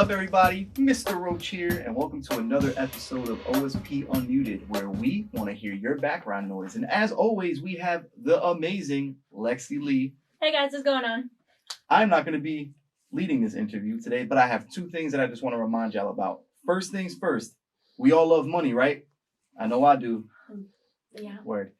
up, everybody? Mr. Roach here, and welcome to another episode of OSP Unmuted, where we want to hear your background noise. And as always, we have the amazing Lexi Lee. Hey guys, what's going on? I'm not going to be leading this interview today, but I have two things that I just want to remind y'all about. First things first, we all love money, right? I know I do. Yeah. Word.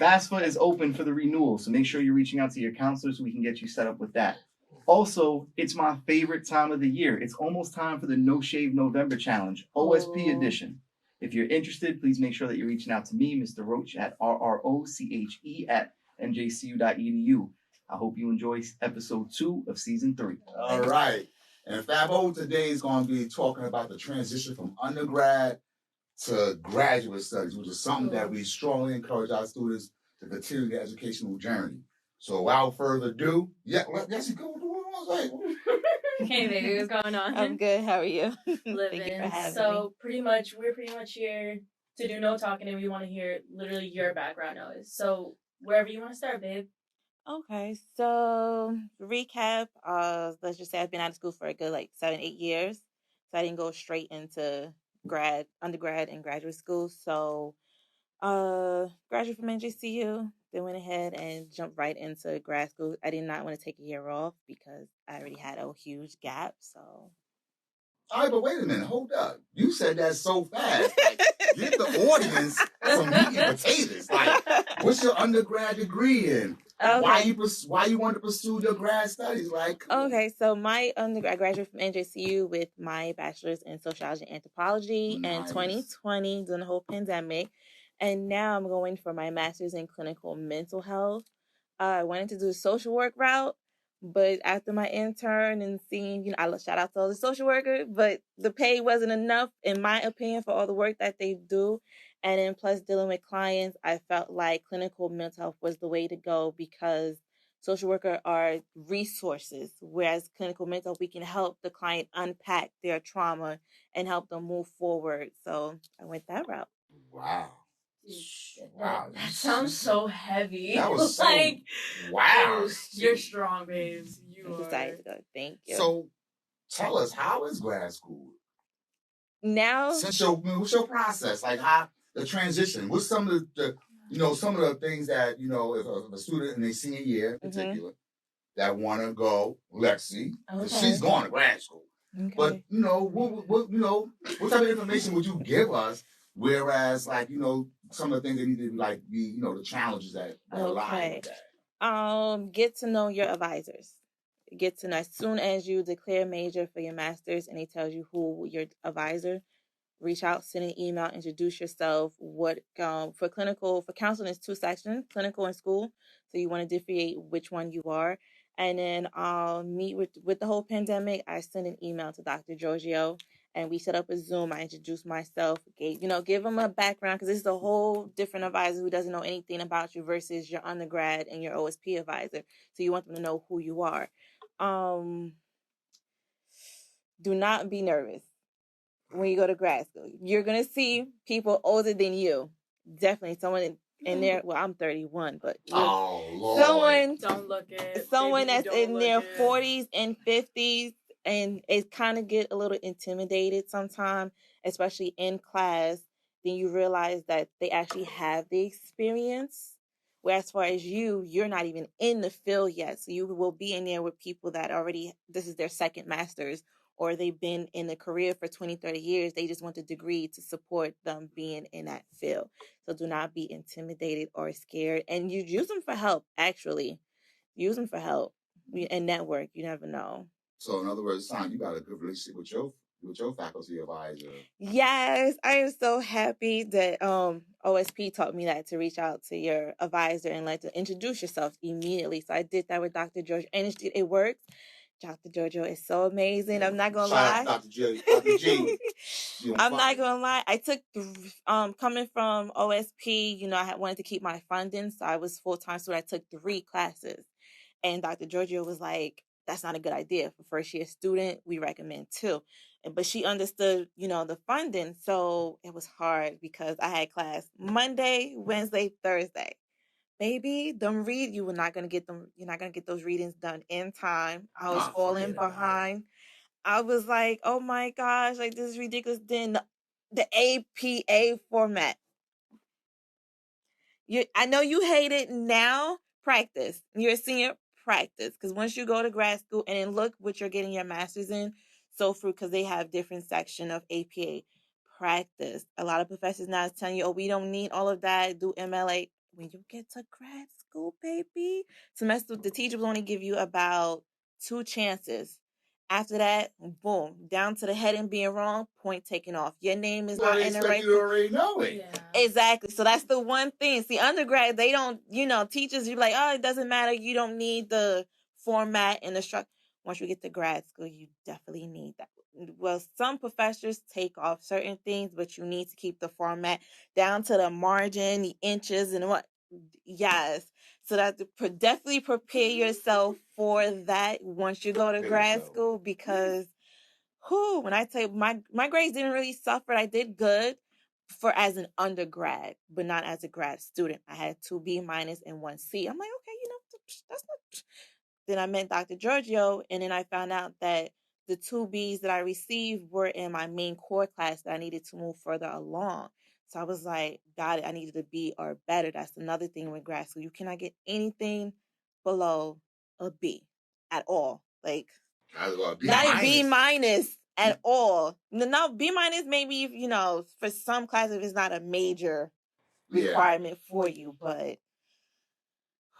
FAFSA is open for the renewal, so make sure you're reaching out to your counselor so we can get you set up with that. Also, it's my favorite time of the year. It's almost time for the No Shave November Challenge, OSP edition. If you're interested, please make sure that you're reaching out to me, Mr. Roach, at RROCHE at NJCU.edu. I hope you enjoy episode 2 of season 3. All right. And Fabo today is going to be talking about the transition from undergrad to graduate studies, which is something that we strongly encourage our students to continue their educational journey. So without further ado, let's go. Hey baby, what's going on? I'm good. How are you? Living. Thank you for having So we're pretty much here to do no talking, and we want to hear literally your background noise. So wherever you want to start, babe. Okay, so recap. Let's just say I've been out of school for a good 7-8 years. So I didn't go straight into undergrad, and graduate school. So, graduated from NJCU. Then went ahead and jumped right into grad school. I did not want to take a year off because I already had a huge gap. So. All right, but wait a minute. Hold up. You said that so fast. Give the audience some meat and potatoes. What's your undergrad degree in? Okay. Why you want to pursue your grad studies? Okay, so my undergrad, I graduated from NJCU with my bachelor's in sociology and anthropology in 2020 during the whole pandemic. And now I'm going for my master's in clinical mental health. I wanted to do the social work route, but after my intern and seeing, I shout out to all the social workers, but the pay wasn't enough, in my opinion, for all the work that they do. And then plus dealing with clients, I felt like clinical mental health was the way to go because social workers are resources, whereas clinical mental health, we can help the client unpack their trauma and help them move forward. So I went that route. Wow. Wow, that sounds so heavy. That was wow. You're strong, babes. You decided to go. Thank you. So, tell us, how is grad school now? What's your process? How the transition? What's some of the things that if a student in their senior year in particular that want to go, Lexi, she's going to grad school. Okay. But what type of information would you give us? Whereas, some of the things that need to be, the challenges that lie with that. Get to know your advisors. Get to know as soon as you declare major for your master's and he tells you who your advisor, reach out, send an email, introduce yourself. For counseling is 2 sections, clinical and school. So you want to differentiate which one you are. And then meet with the whole pandemic. I sent an email to Dr. Giorgio. And we set up a Zoom. I introduced myself, give him a background because this is a whole different advisor who doesn't know anything about you versus your undergrad and your OSP advisor. So you want them to know who you are. Do not be nervous when you go to grad school. You're going to see people older than you. Definitely someone in there. Well, I'm 31, but Lord. Don't look it. Someone that's in their 40s and 50s. And it kind of get a little intimidated sometimes, especially in class. Then you realize that they actually have the experience. Where as far as you're not even in the field yet. So you will be in there with people that this is their second master's, or they've been in a career for 20, 30 years. They just want the degree to support them being in that field. So do not be intimidated or scared. And you use them for help, actually. Use them for help. And network. You never know. So in other words, Son, you got a good relationship with your faculty advisor. Yes, I am so happy that OSP taught me that to reach out to your advisor and to introduce yourself immediately. So I did that with Dr. George, and it worked. Dr. Giorgio is so amazing. I'm not gonna lie. Dr. G. I'm not gonna lie. I took coming from OSP. I wanted to keep my funding, so I was full-time student. I took 3 classes, and Dr. Giorgio was like, that's not a good idea. For first-year student, we recommend 2. But she understood, the funding. So it was hard because I had class Monday, Wednesday, Thursday. Baby, you were not going to get them. You're not going to get those readings done in time. I was falling behind. I was like, oh my gosh, like this is ridiculous. Then the APA format. I know you hate it now. Practice. You're a senior, practice. Because once you go to grad school and then look what you're getting your master's in, so through, because they have different section of APA. Practice. A lot of professors now is telling you, oh, we don't need all of that. Do MLA. When you get to grad school, baby, the teacher will only give you about 2 chances. After that, boom, down to the heading being wrong, point taken off. Your name is not in the right. You already know it. Yeah. Exactly. So that's the one thing. See, undergrad, they don't, teachers, you're like, oh, it doesn't matter. You don't need the format and the structure. Once you get to grad school, you definitely need that. Well, some professors take off certain things, but you need to keep the format down to the margin, the inches, and what. Yes. So that definitely prepare yourself for that once you go to grad school, because when I tell you my grades didn't really suffer. I did good for as an undergrad, but not as a grad student. I had 2 B- and 1 C. I'm like, okay, that's not. Then I met Dr. Giorgio, and then I found out that the 2 Bs that I received were in my main core class that I needed to move further along. So I was like, got it. I needed a B or better. That's another thing with grad school. You cannot get anything below a B at all. Like, not a B minus at all. No, B minus maybe, for some classes if it's not a major requirement for you, but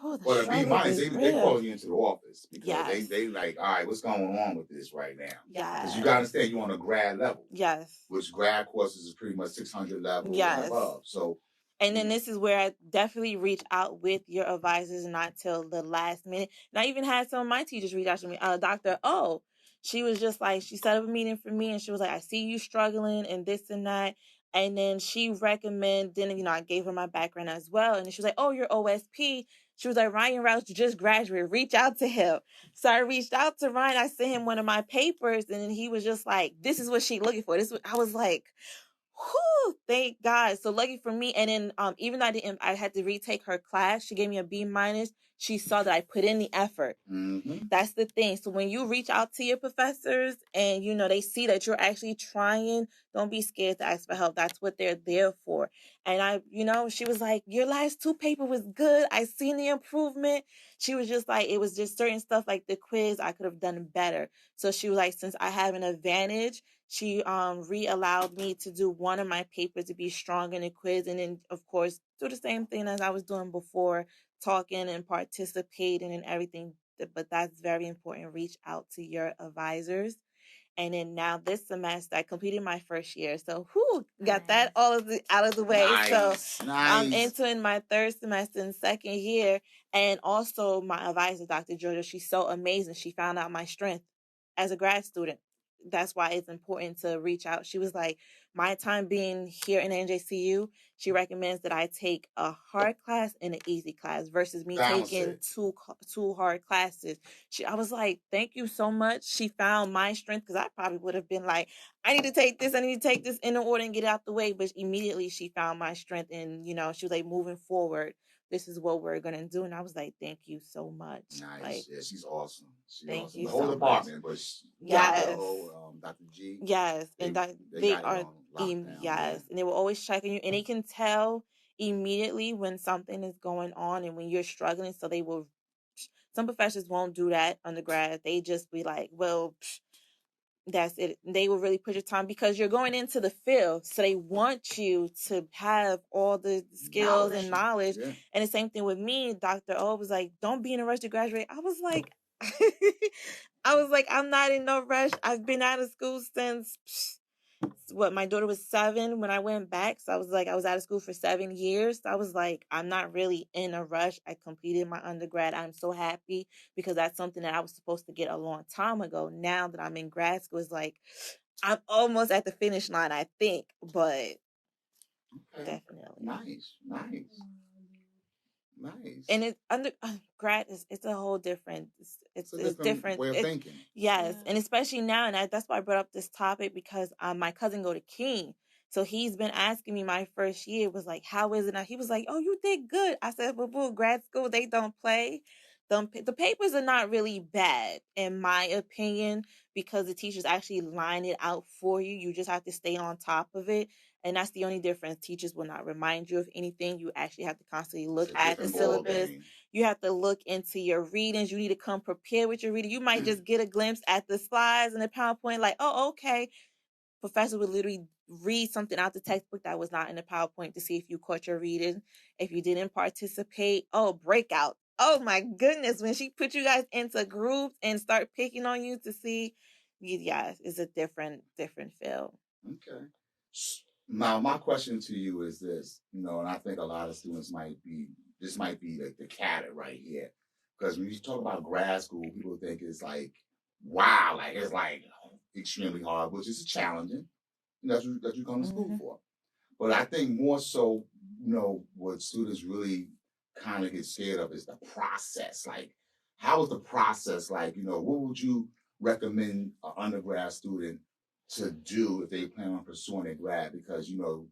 well, the B minus, they call you into the office because they like, all right, what's going on with this right now? Yeah. Because you got to understand you're on a grad level. Yes. Which grad courses is pretty much 600 level and above. So. And then this is where I definitely reach out with your advisors, not till the last minute. And I even had some of my teachers reach out to me. Dr. O, she was just like, she set up a meeting for me and she was like, I see you struggling and this and that. And then she recommended, then, I gave her my background as well. And she was like, oh, you're OSP. She was like, Ryan Rouse just graduated. Reach out to him. So I reached out to Ryan. I sent him one of my papers and then he was just like, this is what she's looking for. I was like, whew, thank God. So lucky for me. And then even though I had to retake her class, she gave me a B minus. She saw that I put in the effort. Mm-hmm. That's the thing. So when you reach out to your professors and, they see that you're actually trying, don't be scared to ask for help. That's what they're there for. And she was like, your last 2 paper was good. I seen the improvement. She was just like, it was just certain stuff like the quiz I could have done better. So she was like, since I have an advantage, she re-allowed me to do one of my papers to be strong in the quiz. And then, of course, do the same thing as I was doing before, talking and participating and everything. But that's very important. Reach out to your advisors. And then now this semester, I completed my first year. So got that out of the way. Nice, so nice. I'm entering my 3rd semester and 2nd year. And also my advisor, Dr. Georgia, she's so amazing. She found out my strength as a grad student. That's why it's important to reach out. She was like, my time being here in NJCU, she recommends that I take a hard class and an easy class versus me taking two hard classes. I was like, thank you so much. She found my strength, because I probably would have been like, I need to take this in order and get out the way. But immediately she found my strength, and she was like, moving forward, this is what we're gonna do. And I was like, thank you so much. Nice. Like, yeah, she's awesome. Thank you the whole so department, much. but Yes. Dr. G. Yes, and they are yes, and they will always check on you, and they can tell immediately when something is going on and when you're struggling. So they will. Some professors won't do that undergrad. They just be like, well, that's it. They will really put your time because you're going into the field. So they want you to have all the skills and knowledge. Yeah. And the same thing with me. Dr. O was like, don't be in a rush to graduate. I was like, I'm not in no rush. I've been out of school since my daughter was 7 when I went back. So I was out of school for 7 years. So I was like, I'm not really in a rush. I completed my undergrad. I'm so happy because that's something that I was supposed to get a long time ago. Now that I'm in grad school, it's like, I'm almost at the finish line, I think, but definitely. Nice. And it's undergrad it's a whole different. It's different way of thinking. Yes, and especially now, and that's why I brought up this topic because my cousin go to King, so he's been asking me my first year was like, how is it now? He was like, oh, you did good. I said, well, grad school they don't play. the papers are not really bad, in my opinion, because the teachers actually line it out for you. You just have to stay on top of it. And that's the only difference. Teachers will not remind you of anything. You actually have to constantly look at the syllabus. You have to look into your readings. You need to come prepared with your reading. You might just get a glimpse at the slides and the PowerPoint, like, oh, okay. Professor would literally read something out the textbook that was not in the PowerPoint to see if you caught your reading. If you didn't participate, breakout. Oh my goodness, when she put you guys into groups and start picking on you to see, yeah, it's a different feel. Okay. Now, my question to you is this, and I think a lot of students this might be the caveat right here. Because when you talk about grad school, people think it's like, wow, like it's like extremely hard, which is challenging. That you come to school for. But I think more so, what students really kind of get scared of is the process. Like, how is the process? Like, what would you recommend an undergrad student to do if they plan on pursuing a grad? Because, you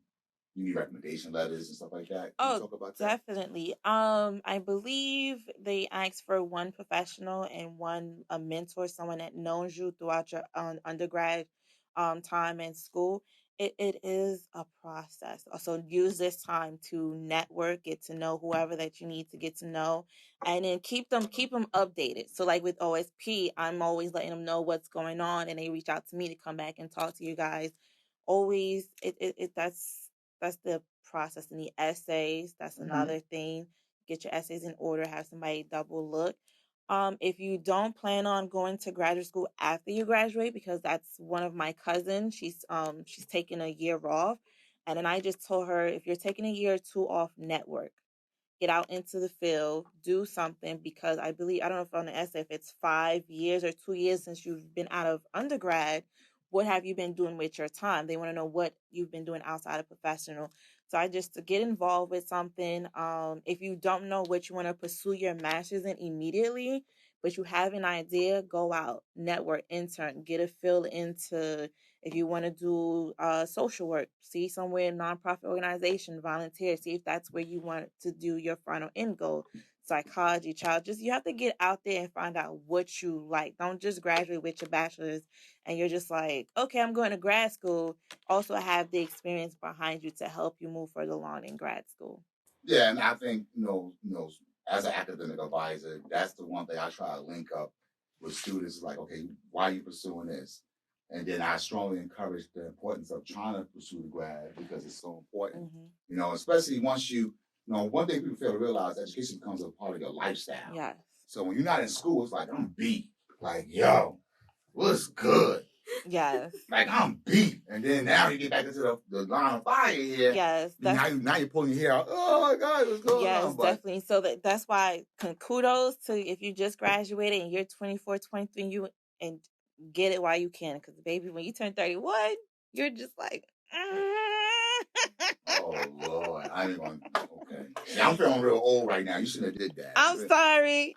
need recommendation letters and stuff like that. Can you talk about that? Definitely. I believe they ask for one professional and a mentor, someone that knows you throughout your undergrad time in school. It is a process. So use this time to network, get to know whoever that you need to get to know, and then keep them updated. So like with OSP, I'm always letting them know what's going on, and they reach out to me to come back and talk to you guys. Always, that's the process. And the essays, that's another thing. Get your essays in order, have somebody double look. If you don't plan on going to graduate school after you graduate, because that's one of my cousins, she's taking a year off. And then I just told her, if you're taking a year or two off, network. Get out into the field, do something, because I don't know if on the essay, if it's 5 years or 2 years since you've been out of undergrad, what have you been doing with your time? They want to know what you've been doing outside of professional. So I just to get involved with something. If you don't know what you want to pursue your master's in immediately, but you have an idea, go out, network, intern, get a feel into if you want to do social work, see somewhere nonprofit organization, volunteer, see if that's where you want to do your final end goal. Psychology, you have to get out there and find out what you like. Don't just graduate with your bachelor's and you're just like, okay, I'm going to grad school. Also have the experience behind you to help you move further along in grad school. Yeah, and I think, as an academic advisor, that's the one thing I try to link up with students. Like, okay, why are you pursuing this? And then I strongly encourage the importance of trying to pursue the grad because it's so important. Especially once one thing people fail to realize, education becomes a part of your lifestyle. Yeah. So when you're not in school, it's like, I'm beat. Like, yo, what's good? Yes. Like, I'm beat. And then now you get back into the line of fire here. Yes. Now you're pulling your hair out. Oh, my God, what's going on? Yes, definitely. So that's why kudos to if you just graduated and you're 24, 23, and get it while you can. Because, baby, when you turn 31, you're just like, oh, Lord. I ain't going to. Okay. See, I'm feeling real old right now. You shouldn't have did that. I'm sorry.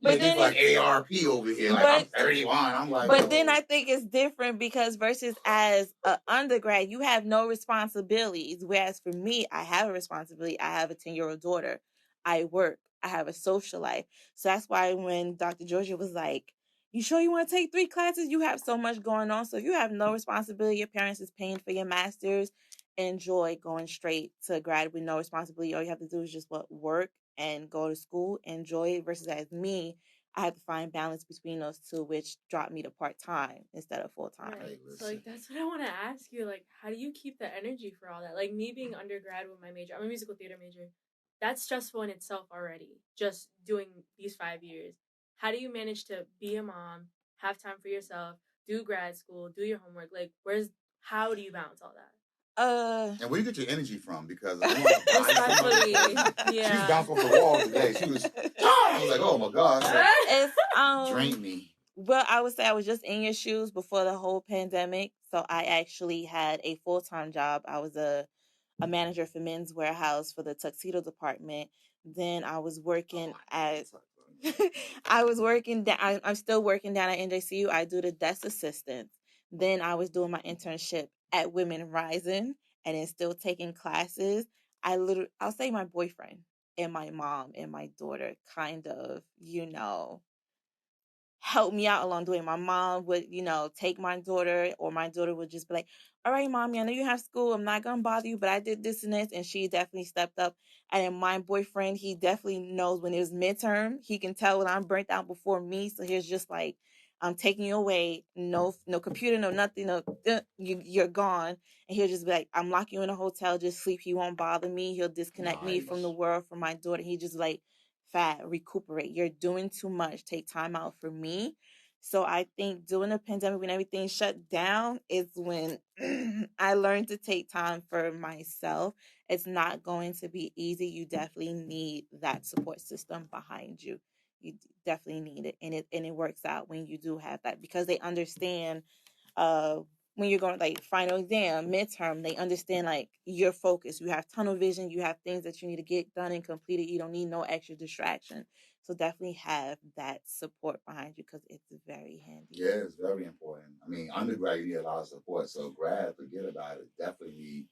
But then like ARP over here, like I'm 31. I'm like, but then I think it's different because versus as an undergrad, you have no responsibilities. Whereas for me, I have a responsibility. I have a 10-year-old daughter. I work. I have a social life. So that's why when Dr. Georgia was like, you sure you want to take 3 classes? You have so much going on. So if you have no responsibility, your parents is paying for your master's, enjoy going straight to grad with no responsibility. All you have to do is just work and go to school, enjoy it, versus as me, I had to find balance between those two, which dropped me to part-time instead of full-time. Right. So that's what I want to ask you. Like, how do you keep the energy for all that? Like me being undergrad with my major, I'm a musical theater major. That's stressful in itself already, just doing these 5 years. How do you manage to be a mom, have time for yourself, do grad school, do your homework? Like, how do you balance all that? And where do you get your energy from? Because respectfully, she was bouncing off the wall today. She was. I was like, oh my gosh, it's drain me. Well, I would say I was just in your shoes before the whole pandemic. So I actually had a full-time job. I was a manager for Men's Warehouse for the tuxedo department. Then I was working I'm still working down at NJCU. I do the desk assistant. Then I was doing my internship at Women Rising and then still taking classes. I'll say my boyfriend and my mom and my daughter kind of, help me out along the way. My mom would, take my daughter, or my daughter would just be like, all right, mommy, I know you have school. I'm not going to bother you, but I did this and this. And she definitely stepped up. And then my boyfriend, he definitely knows when it was midterm. He can tell when I'm burnt out before me. So he's just like, I'm taking you away. No computer, no nothing. No, you're gone. And he'll just be like, I'm locking you in a hotel. Just sleep. He won't bother me. He'll disconnect me from the world, from my daughter. He just like, Fat, recuperate. You're doing too much. Take time out for me. So I think during the pandemic, when everything shut down, is when I learned to take time for myself. It's not going to be easy. You definitely need that support system behind you. You definitely need it, and it works out when you do have that, because they understand when you're going like final exam, midterm, they understand like your focus. You have tunnel vision, you have things that you need to get done and completed. You don't need no extra distraction. So definitely have that support behind you, because it's very handy. Yeah, it's very important. I mean, undergrad, you need a lot of support. So grad, forget about it. Definitely need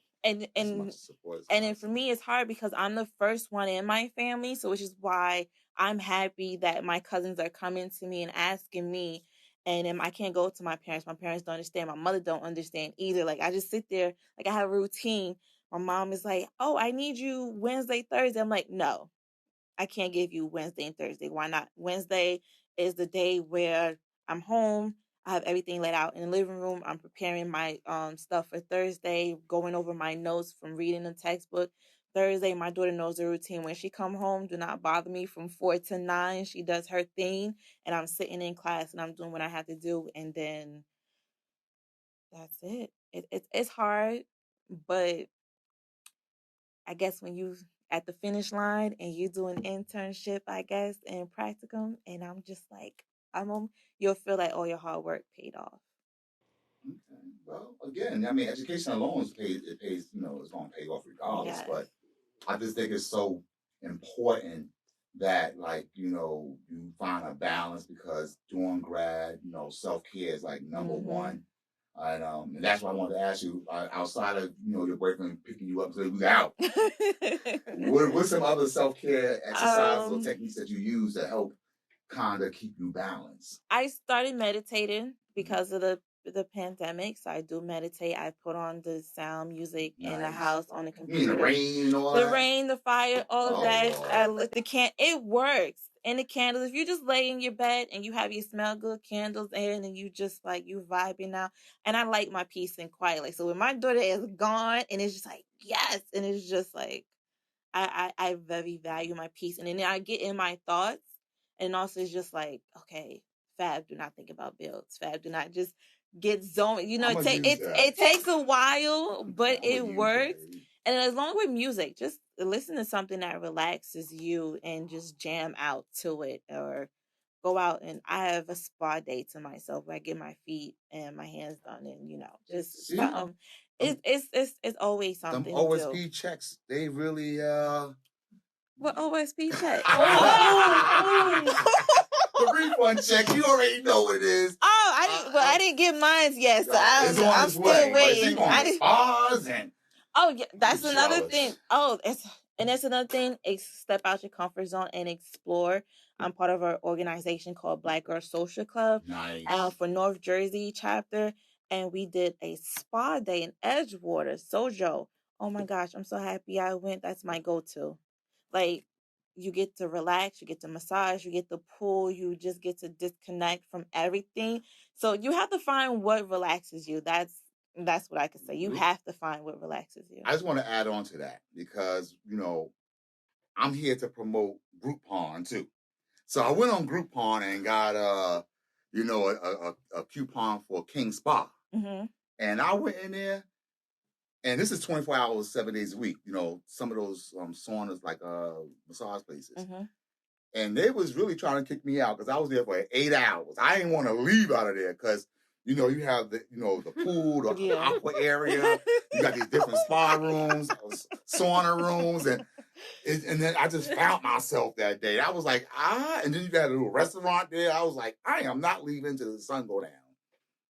as much support as and then for me, it's hard because I'm the first one in my family. So which is why I'm happy that my cousins are coming to me and asking me. And then I can't go to my parents. My parents don't understand. My mother don't understand either. Like, I just sit there, like, I have a routine. My mom is like, oh, I need you Wednesday, Thursday. I'm like, no, I can't give you Wednesday and Thursday. Why not? Wednesday is the day where I'm home. I have everything laid out in the living room. I'm preparing my stuff for Thursday, going over my notes from reading the textbook. Thursday, my daughter knows the routine. When she come home, do not bother me from 4 to 9. She does her thing, and I'm sitting in class, and I'm doing what I have to do, and then that's it. It's hard, but I guess when you at the finish line and you do an internship, I guess, and practicum, and I'm just like, you'll feel like all your hard work paid off. Okay. Well, again, I mean, education alone it pays, it's going to pay off regardless. Yes. But I just think it's so important that, like, you find a balance, because during grad, self-care is like number one. And that's why I wanted to ask you, outside of, your boyfriend picking you up so you out, what's some other self-care exercises or techniques that you use to help kind of keep you balanced? I started meditating because of the pandemic, so I do meditate. I put on the sound music in the house on the computer. You mean the rain and all that? The rain, the fire, all of that. Lord. I lit the it works. And the candles, if you just lay in your bed and you have your smell good candles in, and you just like, you vibing out. And I like my peace and quiet. Like, so when my daughter is gone, and it's just like, yes, and it's just like, I very value my peace. And then I get in my thoughts, and also it's just like, okay, Fab, do not think about bills. Fab, do not just get zoned. It takes a while, but it works. And as long with music, just listen to something that relaxes you and just jam out to it, or go out. And I have a spa day to myself where I get my feet and my hands done, and just something. It's always something. Some OSP checks, they really What OSP check? The refund check, you already know what it is. Oh, I didn't get mine yet, so I'm still waiting. Oh, yeah, that's another thing. Oh, that's another thing. Step out your comfort zone and explore. I'm part of an organization called Black Girl Social Club. Nice. For North Jersey chapter, and we did a spa day in Edgewater, Sojo. Oh my gosh, I'm so happy I went. That's my go-to. Like, you get to relax, you get to massage, you get to pull, you just get to disconnect from everything. So you have to find what relaxes you. That's what I could say. You have to find what relaxes you. I just want to add on to that, because, I'm here to promote Groupon too. So I went on Groupon and got a coupon for King Spa. Mm-hmm. And I went in there, and this is 24 hours, 7 days a week. Some of those saunas, like massage places. Mm-hmm. And they was really trying to kick me out, because I was there for 8 hours. I didn't want to leave out of there, because you have the the pool, the aqua area. You got these different spa rooms, sauna rooms, and then I just found myself that day. I was like, and then you got a little restaurant there. I was like, I am not leaving till the sun go down.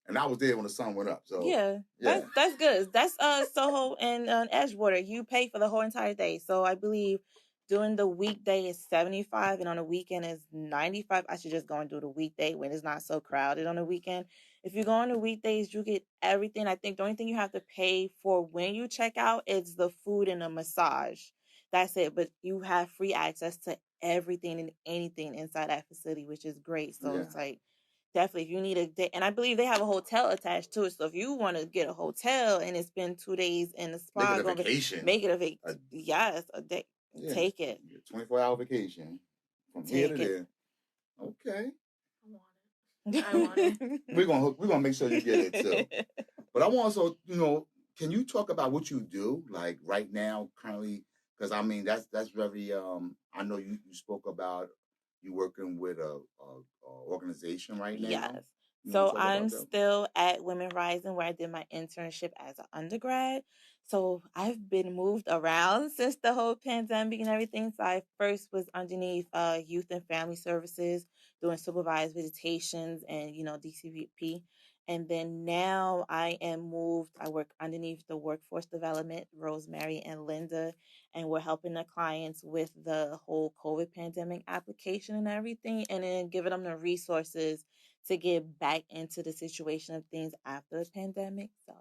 And I was there when the sun went up. So yeah. That's good. That's Soho and Edgewater. You pay for the whole entire day. So I believe during the weekday is 75 and on the weekend is 95, I should just go and do the weekday when it's not so crowded on the weekend. If you go on the weekdays, you get everything. I think the only thing you have to pay for when you check out is the food and the massage. That's it. But you have free access to everything and anything inside that facility, which is great. So it's like, definitely, if you need a day, and I believe they have a hotel attached to it. So if you want to get a hotel and it's been 2 days in the spa, make it a vacation. Make it a vacation. Yes, a day. Yeah. Take it. 24-hour vacation from here to there. Okay. I want it. We're gonna make sure you get it too. But I want also, can you talk about what you do like right now, currently? Because I mean that's very. I know you spoke about you working with a organization right now. Yes. So I'm still at Women Rising, where I did my internship as an undergrad. So I've been moved around since the whole pandemic and everything. So I first was underneath Youth and Family Services, doing supervised visitations and, DCP. And then now I am moved. I work underneath the Workforce Development, Rosemary and Linda, and we're helping the clients with the whole COVID pandemic application and everything, and then giving them the resources to get back into the situation of things after the pandemic. So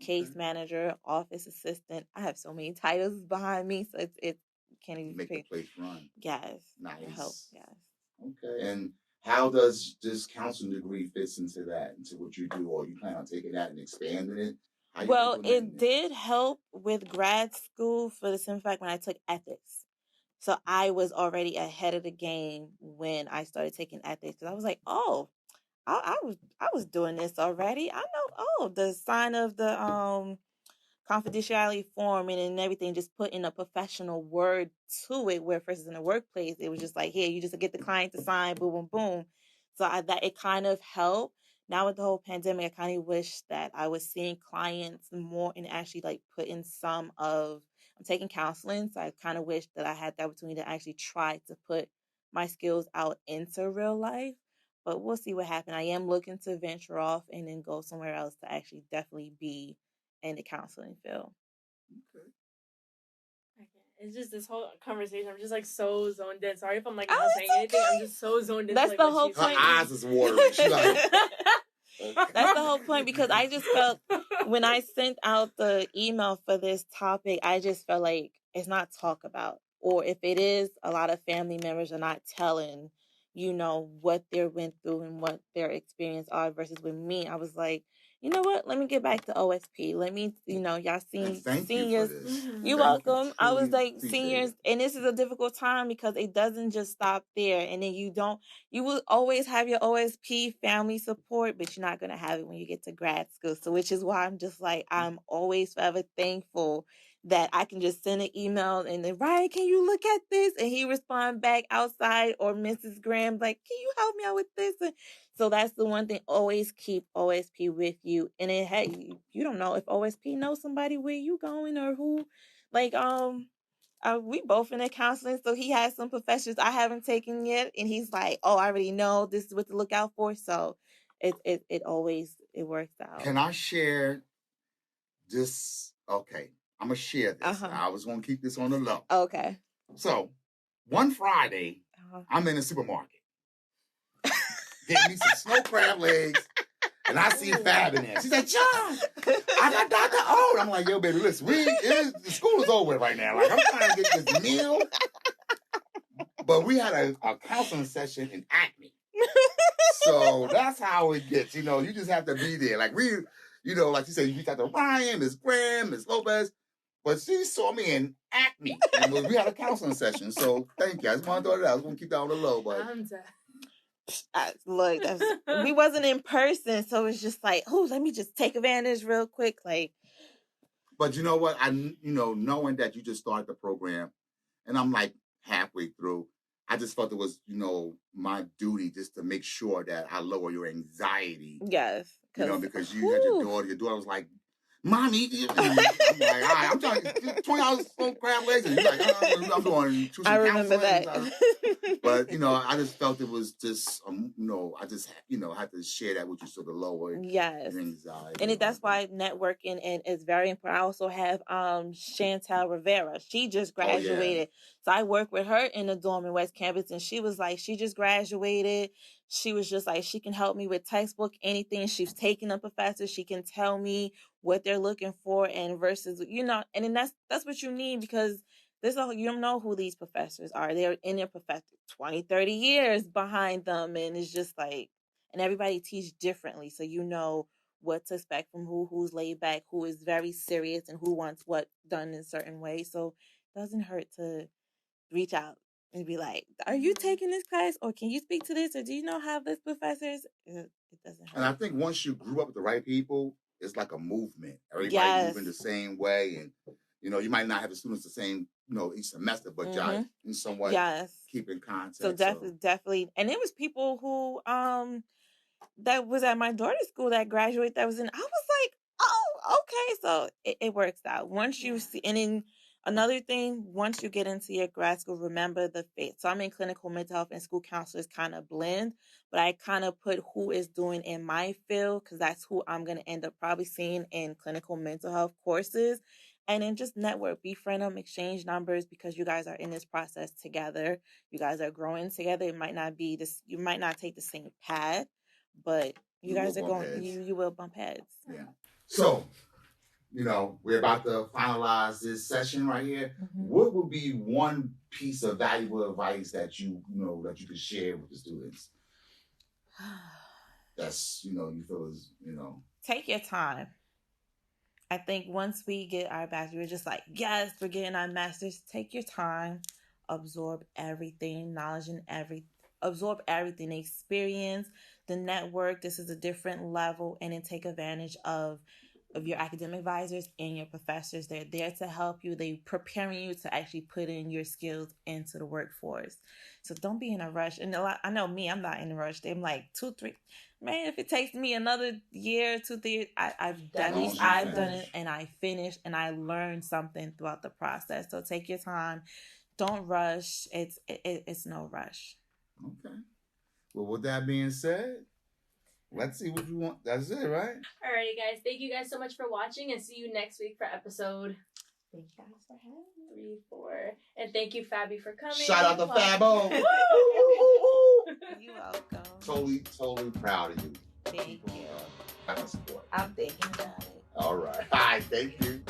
case manager, office assistant. I have so many titles behind me, so it can't even make the place run. Yes. Nice. Help. Yes. Okay. And how does this counseling degree fits into that, into what you do, or you plan on taking that and expanding it? Well, it did help with grad school for the simple fact when I took ethics. So I was already ahead of the game when I started taking ethics, because I was like, oh, I was doing this already. I know, the sign of the confidentiality form and everything, just putting a professional word to it, where versus in the workplace, it was just like, here, you just get the client to sign, boom, boom, boom. So that it kind of helped. Now with the whole pandemic, I kind of wish that I was seeing clients more and actually like putting I'm taking counseling. So I kind of wish that I had the opportunity to actually try to put my skills out into real life. But we'll see what happens. I am looking to venture off and then go somewhere else to actually definitely be in the counseling field. Okay. It's just this whole conversation. I'm just like so zoned in. Sorry if I'm like not saying anything. I'm just so zoned in. That's the whole point. Her eyes is watering. She's like, that's the whole point, because I just felt when I sent out the email for this topic, I just felt like it's not talked about, or if it is, a lot of family members are not telling, what they went through and what their experience are, versus with me, I was like, you know what? Let me get back to OSP. Let me, y'all seniors. You're welcome. I was like, seniors, and this is a difficult time because it doesn't just stop there. And then you will always have your OSP family support, but you're not going to have it when you get to grad school. So, which is why I'm just like, I'm always forever thankful that I can just send an email and then, Ryan, can you look at this? And he respond back outside, or Mrs. Graham, like, can you help me out with this? And so that's the one thing, always keep OSP with you. And you don't know if OSP knows somebody where you going or who, like, we both in the counseling. So he has some professors I haven't taken yet. And he's like, oh, I already know this is what to look out for. So it always works out. Can I share this? Okay. I'm going to share this. I was going to keep this on the low. Okay. So one Friday, I'm in the supermarket. Getting me some snow crab legs, and I see Fab in there. She's like, John, I got Dr. O. I'm like, yo, baby, listen, the school is over right now. Like, I'm trying to get this meal. But we had a counseling session in Acme. So that's how it gets. You just have to be there. Like, like you said, you got to Ryan, Miss Graham, Miss Lopez. But she saw me in Acme, and we had a counseling session. So thank you. I just want to throw it out. I was going to keep that on the low, but... Look, we wasn't in person, so it's just like, let me just take advantage real quick, like. But you know what? Knowing that you just started the program, and I'm like halfway through, I just felt it was, my duty just to make sure that I lower your anxiety. Yes, because you had your daughter. Your daughter was like, Mommy, I'm like, all right, I'm trying to keep $20 for crab legs, and you're like, I'm doing tuition I remember counseling. that. But I just felt it was just I just had to share that with you so to lower Yes. anxiety. And that's why networking and is very important. I also have Chantel Rivera. She just graduated. So I work with her in the dorm in West Campus, and she was like, she just graduated. She was just like, she can help me with textbook, anything. She's taking a professor. She can tell me what they're looking for, and versus, and then that's what you need, because you don't know who these professors are. They're in their professor 20, 30 years behind them. And it's just like, and everybody teach differently. So you know what to expect from who's laid back, who is very serious, and who wants what done in a certain way. So it doesn't hurt to reach out and be like, are you taking this class? Or can you speak to this? Or do you know how this professors? It doesn't hurt. And I think once you grew up with the right people, it's like a movement. Everybody moving the same way. And, you might not have the students the same, each semester, but y'all in some way keep in contact. So definitely. And it was people who, that was at my daughter's school that graduated, that was in, I was like, oh, okay. So it works out. Once you see, and then another thing, once you get into your grad school, remember the faith. So I'm in clinical mental health, and school counselors kind of blend, but I kind of put who is doing in my field, because that's who I'm going to end up probably seeing in clinical mental health courses. And then just network, befriend them, exchange numbers, because you guys are in this process together. You guys are growing together. It might not be this, you might not take the same path, but you guys are going, you will bump heads. Yeah. So, we're about to finalize this session right here. What would be one piece of valuable advice that you could share with the students? That's, you feel is, Take your time. I think once we get our bachelor, we're just like, yes, we're getting our master's. Take your time, absorb everything, knowledge and absorb everything, the experience, the network. This is a different level, and then take advantage of your academic advisors and your professors. They're there to help you. They're preparing you to actually put in your skills into the workforce. So don't be in a rush. And I know me, I'm not in a rush. I'm like 2, 3. Man, if it takes me another year, 2, 3 years, I've done it, and I finished, and I learned something throughout the process. So take your time. Don't rush. It's no rush. Okay. Well, with that being said, let's see what you want. That's it, right? Alrighty, guys. Thank you guys so much for watching, and see you next week for episode. Thank you guys for having me. 3, 4. And thank you, Fabi, for coming. Shout out to Fabo. You're welcome. Totally proud of you. Thank you. Have support. I'm thinking about it. All right. Thank you.